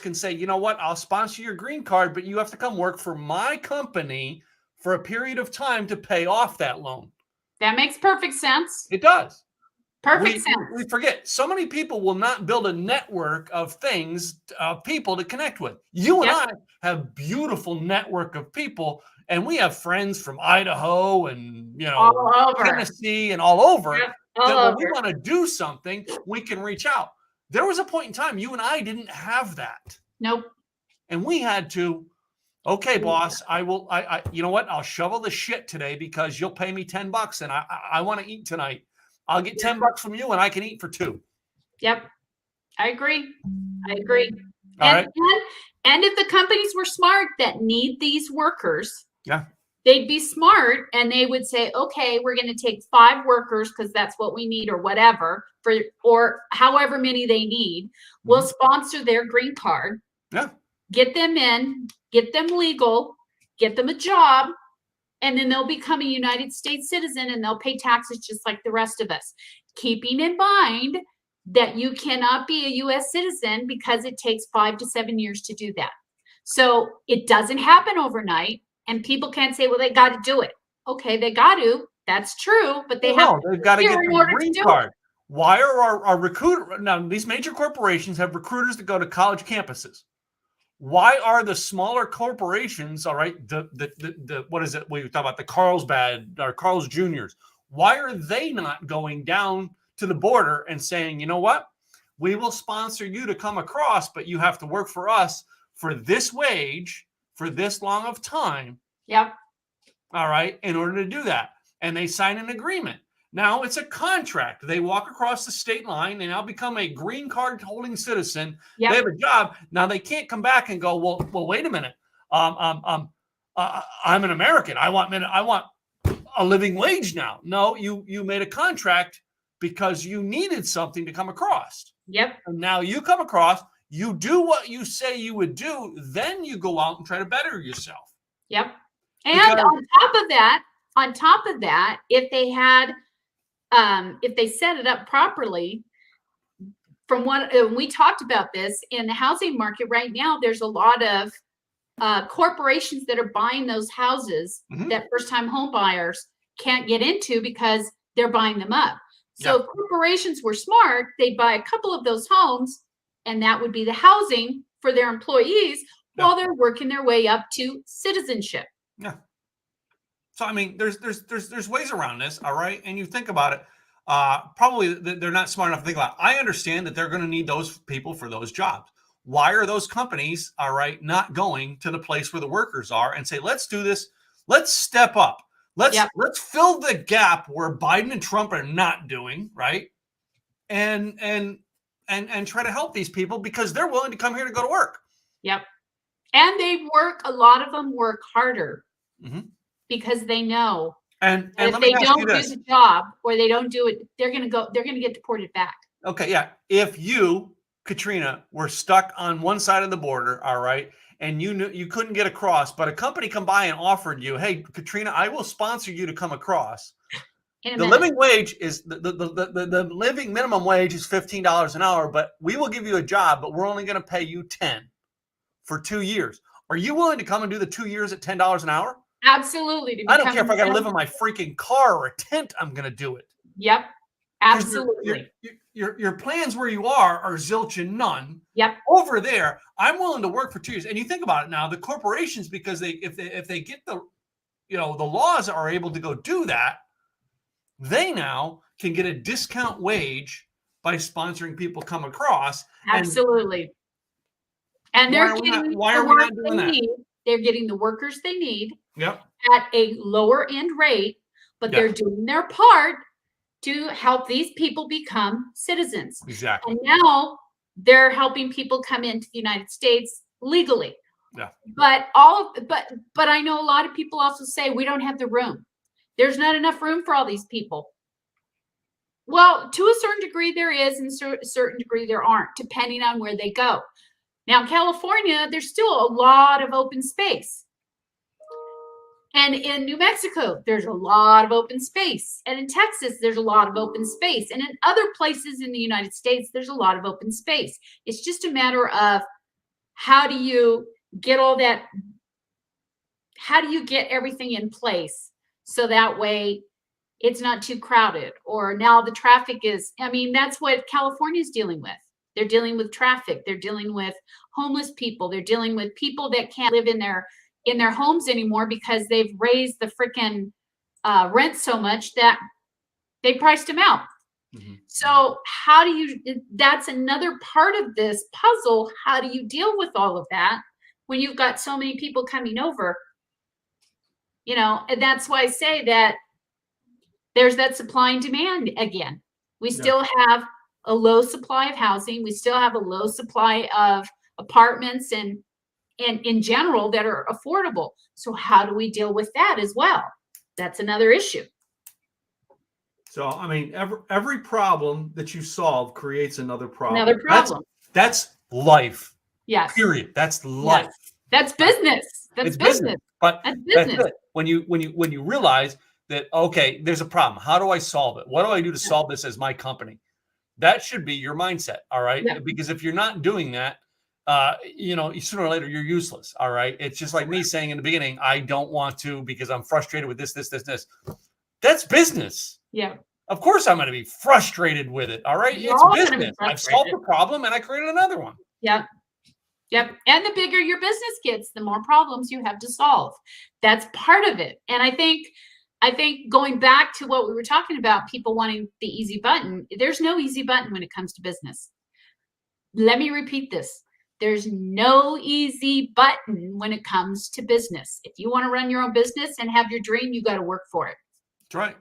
can say, you know what, I'll sponsor your green card, but you have to come work for my company for a period of time to pay off that loan? That makes perfect sense. It does. Perfect sense. We forget. So many people will not build a network of people to connect with. You and I have beautiful network of people, and we have friends from Idaho and Tennessee and all over. When we want to do something, we can reach out. There was a point in time you and I didn't have that. Nope. And we had to, okay, boss, you know what? I'll shovel the shit today because you'll pay me $10 and I want to eat tonight. I'll get $10 from you and I can eat for $2. Yep. I agree. All right. And if the companies were smart that need these workers, yeah, they'd be smart and they would say, okay, we're going to take 5 workers because that's what we need, or whatever, or however many they need. We'll sponsor their green card. Yeah. Get them in, get them legal, get them a job, and then they'll become a United States citizen and they'll pay taxes just like the rest of us. Keeping in mind that you cannot be a U.S. citizen because it takes 5 to 7 years to do that. So it doesn't happen overnight, and people can't say, well, they got to do it. Okay, they got to. That's true, but they've got to get the green card. Why are our recruiter now? These major corporations have recruiters that go to college campuses. Why are the smaller corporations, all right, the what is it? We talk about the Carlsbad or Carl's Juniors. Why are they not going down to the border and saying, you know what? We will sponsor you to come across, but you have to work for us for this wage for this long of time. Yep. All right, in order to do that. And they sign an agreement. Now it's a contract. They walk across the state line. They now become a green card holding citizen. Yep. They have a job. Now they can't come back and go, well, wait a minute. I'm an American. I want a living wage now. No, you made a contract because you needed something to come across. Yep. And now you come across, you do what you say you would do, then you go out and try to better yourself. Yep. And on top of that, if they had if they set it up properly, from what we talked about this in the housing market right now, there's a lot of corporations that are buying those houses that first-time home buyers can't get into because they're buying them up. So if corporations were smart, they'd buy a couple of those homes, and that would be the housing for their employees while they're working their way up to citizenship. Yeah. So I mean, there's ways around this, all right? And you think about it, probably they're not smart enough to think about it. I understand that they're going to need those people for those jobs. Why are those companies, all right, not going to the place where the workers are and say, let's do this, let's step up, let's fill the gap where Biden and Trump are not doing, right? And try to help these people because they're willing to come here to go to work. Yep. And a lot of them work harder. Because they know, and if they don't do the job or they don't do it, they're going to get deported back. Okay, yeah. If you, Katrina, were stuck on one side of the border, all right, and you knew you couldn't get across, but a company come by and offered you, hey, Katrina, I will sponsor you to come across. The living wage is the living minimum wage is $15 an hour, but we will give you a job, but we're only going to pay you $10 for 2 years. Are you willing to come and do the 2 years at $10 an hour? Absolutely. I don't care if I got to live in my freaking car or a tent. I'm going to do it. Yep. Absolutely. Your plans where you are zilch and none. Yep. Over there, I'm willing to work for 2 years. And you think about it now, the corporations, because if they get the laws are able to go do that, they now can get a discount wage by sponsoring people come across. Absolutely. And they're getting why are we not doing that? They're getting the workers they need at a lower end rate, but they're doing their part to help these people become citizens. Exactly. And now they're helping people come into the United States legally. Yeah. But I know a lot of people also say we don't have the room. There's not enough room for all these people. Well, to a certain degree there is, and a certain degree there aren't, depending on where they go. Now, California, there's still a lot of open space. And in New Mexico, there's a lot of open space. And in Texas, there's a lot of open space. And in other places in the United States, there's a lot of open space. It's just a matter of how do you get all that, how do you get everything in place so that way it's not too crowded? Or now the traffic is, I mean, that's what California is dealing with. They're dealing with traffic. They're dealing with homeless people. They're dealing with people that can't live in their homes anymore because they've raised the freaking rent so much that they priced them out. So how do you, that's another part of this puzzle. How do you deal with all of that when you've got so many people coming over? And that's why I say that there's that supply and demand again. We still have a low supply of housing. We still have a low supply of apartments and in general that are affordable. So how do we deal with that as well? That's another issue. So, I mean, every problem that you solve creates another problem. Another problem. That's life. Yes. Period. That's life. Yes. That's business. That's business. But that's business. That's it. When you realize that, okay, there's a problem. How do I solve it? What do I do to solve this as my company? That should be your mindset. All right. Yeah. Because if you're not doing that, sooner or later you're useless. All right. It's just like me saying in the beginning, I don't want to because I'm frustrated with this. That's business. Yeah. Of course I'm going to be frustrated with it. All right. It's business. I've solved the problem and I created another one. Yep. Yep. And the bigger your business gets, the more problems you have to solve. That's part of it. And I think going back to what we were talking about, people wanting the easy button, there's no easy button when it comes to business. Let me repeat this. There's no easy button when it comes to business. If you want to run your own business and have your dream, you got to work for it. That's right.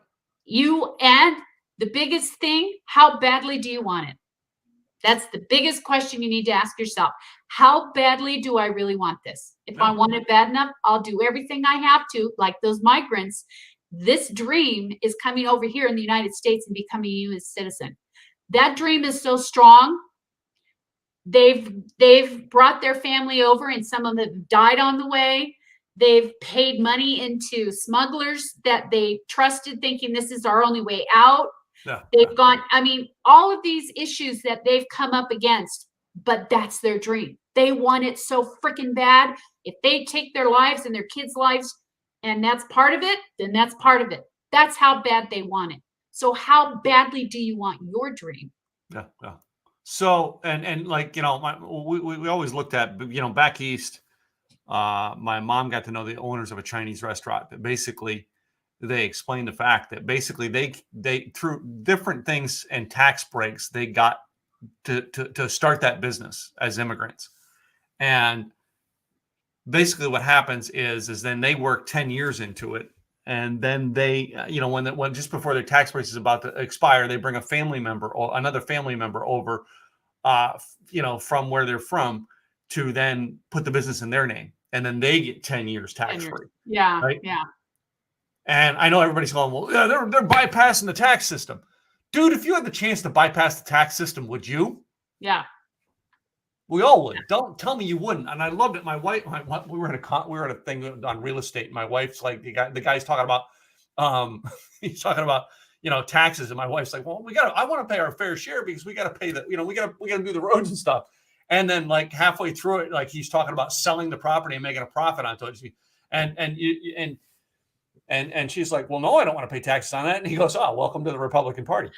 And the biggest thing, how badly do you want it? That's the biggest question you need to ask yourself. How badly do I really want this? If I want it bad enough, I'll do everything I have to, like those migrants. This dream is coming over here in the United States and becoming a U.S. citizen. That dream is so strong. They've brought their family over, and some of them died on the way. They've paid money into smugglers that they trusted, thinking this is our only way out. Yeah. They've gone, I mean, all of these issues that they've come up against, but that's their dream. They want it so freaking bad. If they take their lives and their kids' lives, and that's part of it, then that's part of it. That's how bad they want it. So how badly do you want your dream? Yeah. Yeah. So, and like, we always looked at, back east, my mom got to know the owners of a Chinese restaurant that basically they explained the fact that basically they through different things and tax breaks, they got to start that business as immigrants. And basically what happens is then they work 10 years into it. And then they, when just before their tax break is about to expire, they bring a family member or another family member over, from where they're from to then put the business in their name. And then they get 10 years tax free. Yeah. Right? Yeah. And I know everybody's going, well, yeah, they're bypassing the tax system. Dude, if you had the chance to bypass the tax system, would you? Yeah. We all would. Don't tell me you wouldn't. And I loved it. My wife, we were at a thing on real estate. My wife's like, the guy's talking about, he's talking about, taxes. And my wife's like, well, I want to pay our fair share because we got to pay we got to do the roads and stuff. And then like halfway through it, like he's talking about selling the property and making a profit on it. And she's like, well, no, I don't want to pay taxes on that. And he goes, oh, welcome to the Republican Party.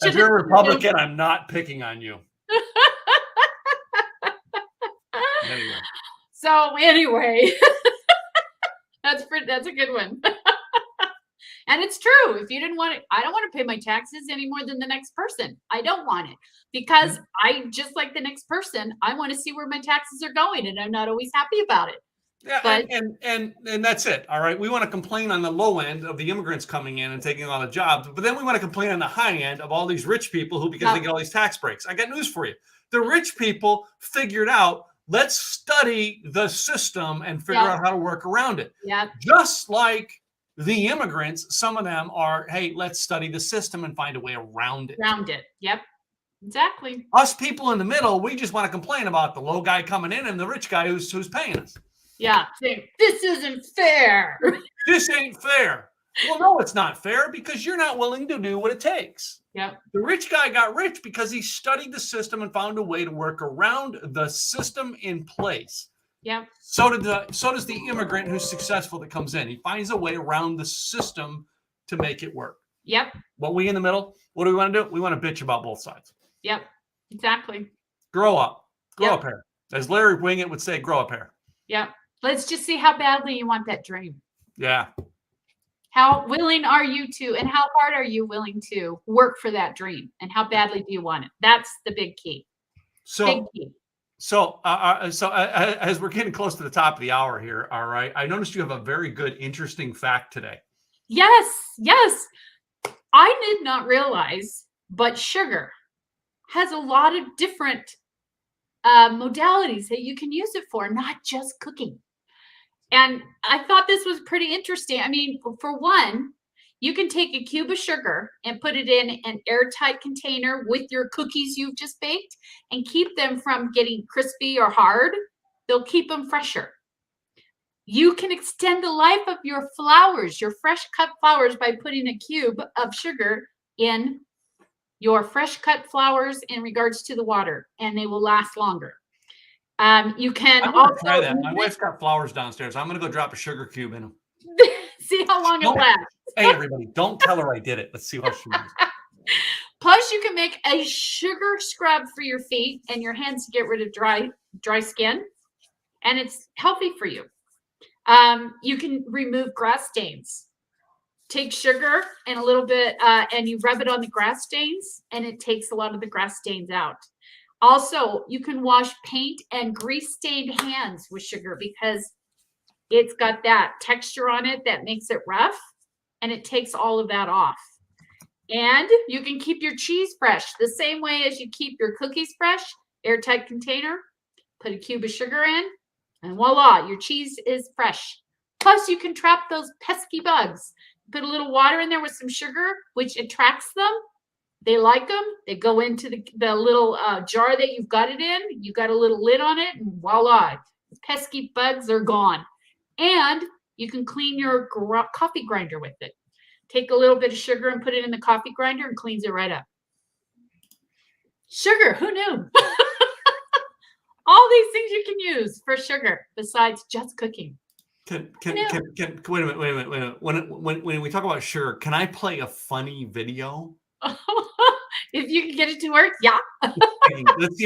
If you're a Republican, I'm not picking on you. Anyway, that's a good one. And it's true. If you didn't want it, I don't want to pay my taxes any more than the next person. I don't want it because I, just like the next person, I want to see where my taxes are going, and I'm not always happy about it. Yeah, but, and that's it. All right. We want to complain on the low end of the immigrants coming in and taking all the jobs, but then we want to complain on the high end of all these rich people because they get all these tax breaks. I got news for you. The rich people figured out, let's study the system and figure out how to work around it. Yeah. Just like the immigrants, some of them are, hey, let's study the system and find a way around it. Around it. Yep. Exactly. Us people in the middle, we just want to complain about the low guy coming in and the rich guy who's paying us. Yeah. This isn't fair. This ain't fair. Well, no, it's not fair because you're not willing to do what it takes. Yeah. The rich guy got rich because he studied the system and found a way to work around the system in place. Yeah. So does the immigrant who's successful that comes in. He finds a way around the system to make it work. Yep. But we in the middle, what do we want to do? We want to bitch about both sides. Yep. Exactly. Grow up. Grow up here. As Larry Wingett would say, grow up here. Yep. Let's just see how badly you want that dream. Yeah. How willing are you to, and how hard are you willing to work for that dream? And how badly do you want it? That's the big key. So as we're getting close to the top of the hour here, all right, I noticed you have a very good, interesting fact today. Yes, yes. I did not realize, but sugar has a lot of different modalities that you can use it for, not just cooking. And I thought this was pretty interesting. I mean, for one, you can take a cube of sugar and put it in an airtight container with your cookies you've just baked and keep them from getting crispy or hard. They'll keep them fresher. You can extend the life of your flowers, your fresh cut flowers, by putting a cube of sugar in your fresh cut flowers in regards to the water, and they will last longer. You can also try that. My wife's got flowers downstairs. I'm going to go drop a sugar cube in them. See how long it lasts. Hey, everybody, don't tell her I did it. Let's see how she does. Plus, you can make a sugar scrub for your feet and your hands to get rid of dry skin, and it's healthy for you. You can remove grass stains. Take sugar and a little bit, and you rub it on the grass stains, and it takes a lot of the grass stains out. Also, you can wash paint and grease-stained hands with sugar because it's got that texture on it that makes it rough, and it takes all of that off. And you can keep your cheese fresh the same way as you keep your cookies fresh. Airtight container, put a cube of sugar in, and voila, your cheese is fresh. Plus, you can trap those pesky bugs. Put a little water in there with some sugar, which attracts them. They like them. They go into the little jar that you've got it in. You got a little lid on it, and voila, pesky bugs are gone. And you can clean your coffee grinder with it. Take a little bit of sugar and put it in the coffee grinder and cleans it right up. Sugar, who knew? All these things you can use for sugar besides just cooking. Wait a minute. When we talk about sugar, can I play a funny video? If you can get it to work, yeah. Let's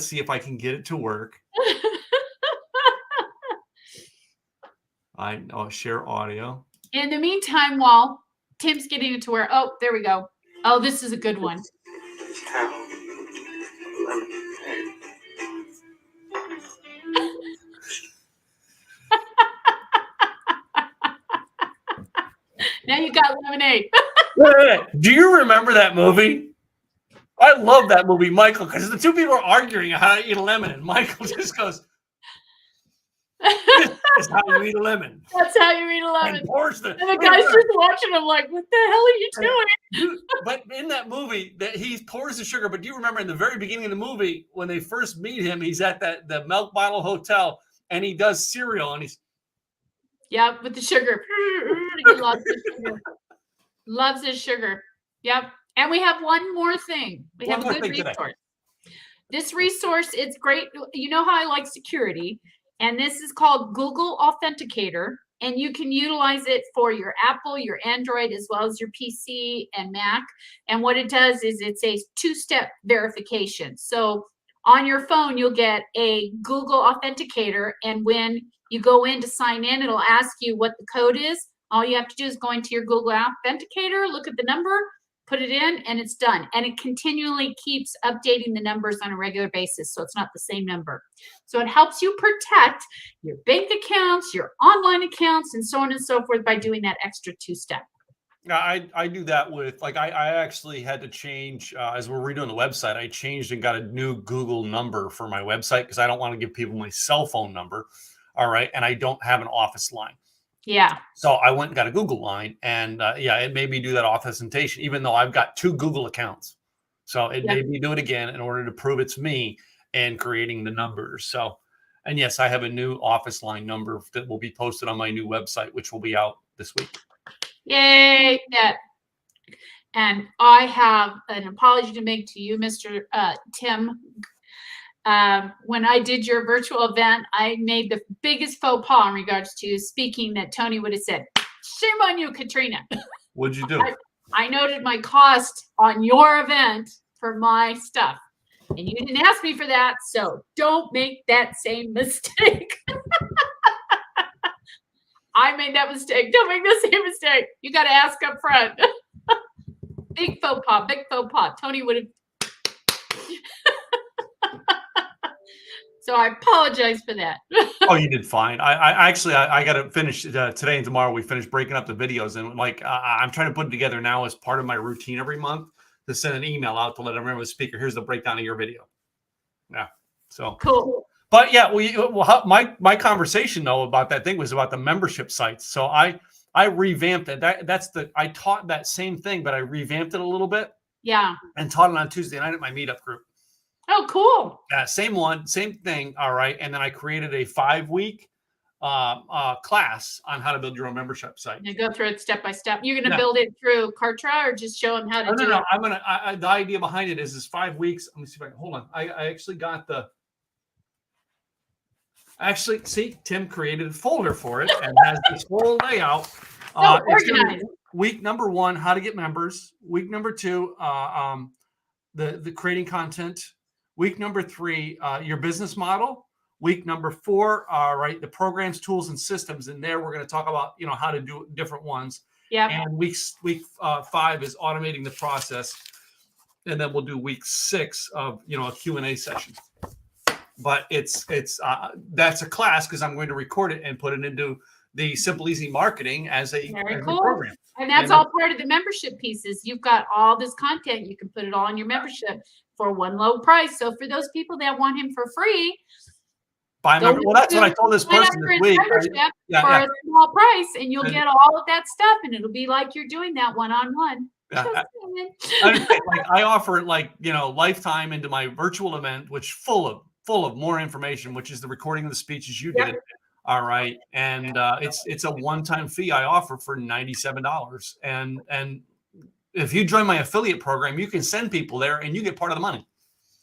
see if I can get it to work. I'll share audio. In the meantime, while Tim's getting it to work, oh, there we go. Oh, this is a good one. Now you got lemonade. Wait. Do you remember that movie? I love that movie, Michael, because the two people are arguing how to eat a lemon, and Michael just goes, "This is how you eat a lemon." That's how you eat a lemon. And pours the guy's just watching him like, "What the hell are you doing?" But in that movie, that he pours the sugar. But do you remember in the very beginning of the movie when they first meet him? He's at the Milk Bottle Hotel, and he does cereal, and he's with the sugar. He loves his sugar. Loves his sugar. Yep. And we have one more thing. We have a good resource. Today. This resource, it's great. You know how I like security, and this is called Google Authenticator, and you can utilize it for your Apple, your Android, as well as your PC and Mac. And what it does is it's a two-step verification. So on your phone, you'll get a Google Authenticator, and when you go in to sign in, it'll ask you what the code is. All you have to do is go into your Google Authenticator, look at the number, put it in, and it's done. And it continually keeps updating the numbers on a regular basis, so it's not the same number. So it helps you protect your bank accounts, your online accounts, and so on and so forth by doing that extra two-step. I do that with, like, I actually had to change, as we're redoing the website, I changed and got a new Google number for my website because I don't want to give people my cell phone number, all right? And I don't have an office line. Yeah. So I went and got a Google line, and it made me do that authentication, even though I've got 2 Google accounts. So it made me do it again in order to prove it's me and creating the numbers. So, and yes, I have a new office line number that will be posted on my new website, which will be out this week. Yay. Yeah. And I have an apology to make to you, Mr. Tim. When I did your virtual event, I made the biggest faux pas in regards to speaking that Tony would have said, "Shame on you, Katrina." What'd you do? I noted my cost on your event for my stuff. And you didn't ask me for that, so don't make that same mistake. I made that mistake. Don't make the same mistake. You got to ask up front. Big faux pas. Tony would have. So I apologize for that. Oh, you did fine. I actually got to finish today and tomorrow. We finished breaking up the videos, and like I'm trying to put it together now as part of my routine every month to send an email out to let everyone know the speaker. Here's the breakdown of your video. Yeah. So Cool. But yeah, my conversation though about that thing was about the membership sites. So I revamped it. I taught that same thing, but I revamped it a little bit. Yeah. And taught it on Tuesday night at my meetup group. Oh, cool. Same one, same thing. All right. And then I created a 5-week class on how to build your own membership site. You go through it step by step. You're going to build it through Kartra or just show them how to do it? No. I'm going to, the idea behind it is 5 weeks. Let me see if I can, hold on. I actually got see, Tim created a folder for it and has this whole layout. Organized. Week number 1, how to get members. Week number 2, the creating content. Week number 3, your business model. Week number 4, right, the programs, tools, and systems. And there we're going to talk about, how to do different ones. Yeah. And week 5 is automating the process. And then we'll do week 6 of, a Q&A session. But it's that's a class because I'm going to record it and put it into the Simple Easy Marketing as a program. And that's all part of the membership pieces. You've got all this content. You can put it all in your membership for one low price. So for those people that want him for free, well, that's what I told this person this week. For a small price, and you'll get all of that stuff, and it'll be like you're doing that one-on-one. Yeah, I offer it lifetime into my virtual event, which full of more information, which is the recording of the speeches you did. All right. And it's a one-time fee I offer for $97. And if you join my affiliate program, you can send people there and you get part of the money.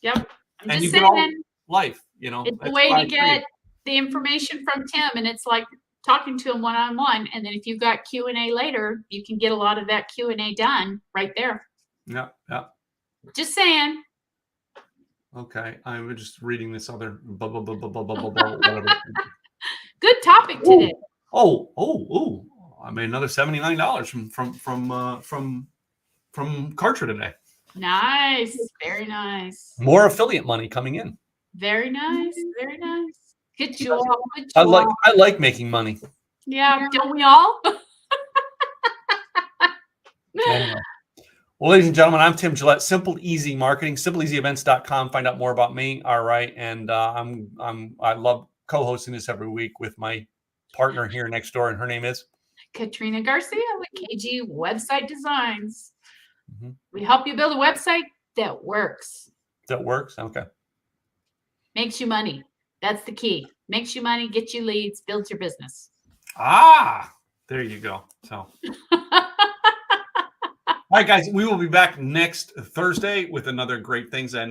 Yep. And you get all life, It's the way to get the information from Tim, and it's like talking to him one-on-one. And then if you've got Q&A later, you can get a lot of that Q&A done right there. Yeah. Yeah. Just saying. Okay. I'm just reading this other Good topic today. Oh! I made another $79 from Kartra today. Nice, very nice. More affiliate money coming in. Very nice, very nice. Good job. Good job. I like making money. Yeah, don't we all? Anyway. Well, ladies and gentlemen, I'm Tim Gillette. Simple Easy Marketing, simpleeasyevents.com. Find out more about me. All right, and I love co-hosting this every week with my partner here next door, and her name is Katrina Garcia with KG Website Designs. Mm-hmm. We help you build a website that works. That works? Okay. Makes you money. That's the key. Makes you money, gets you leads, builds your business. There you go. So, all right, guys, we will be back next Thursday with another great things. So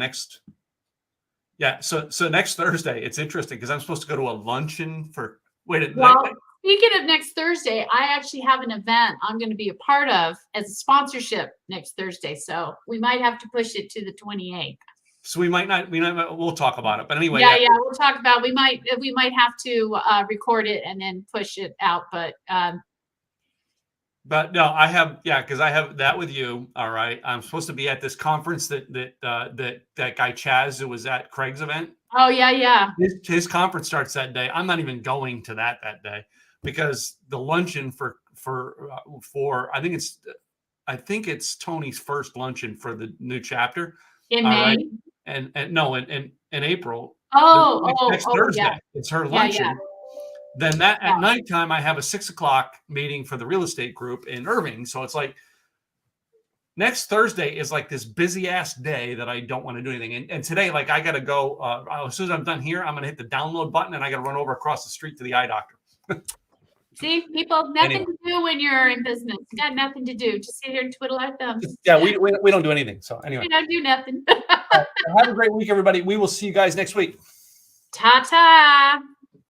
next Thursday, it's interesting because I'm supposed to go to a luncheon for. Speaking of next Thursday, I actually have an event I'm going to be a part of as a sponsorship next Thursday. So we might have to push it to the 28th. So we'll talk about it. But anyway. Yeah, we'll talk about it. We might have to record it and then push it out. But no, because I have that with you. All right. I'm supposed to be at this conference that guy Chaz who was at Craig's event. Oh, yeah. His conference starts that day. I'm not even going to that day because the luncheon for I think it's Tony's first luncheon for the new chapter. In May? Right? And no, in April. Next Thursday. Yeah. It's her luncheon. Yeah. Then at nighttime, I have a 6:00 meeting for the real estate group in Irving. So it's like next Thursday is like this busy ass day that I don't want to do anything. And today, like I got to go. As soon as I'm done here, I'm going to hit the download button and I got to run over across the street to the eye doctor. See, people, nothing to do when you're in business. You got nothing to do. Just sit here and twiddle our thumbs. Yeah, we don't do anything. So anyway. We don't do nothing. Have a great week, everybody. We will see you guys next week. Ta-ta.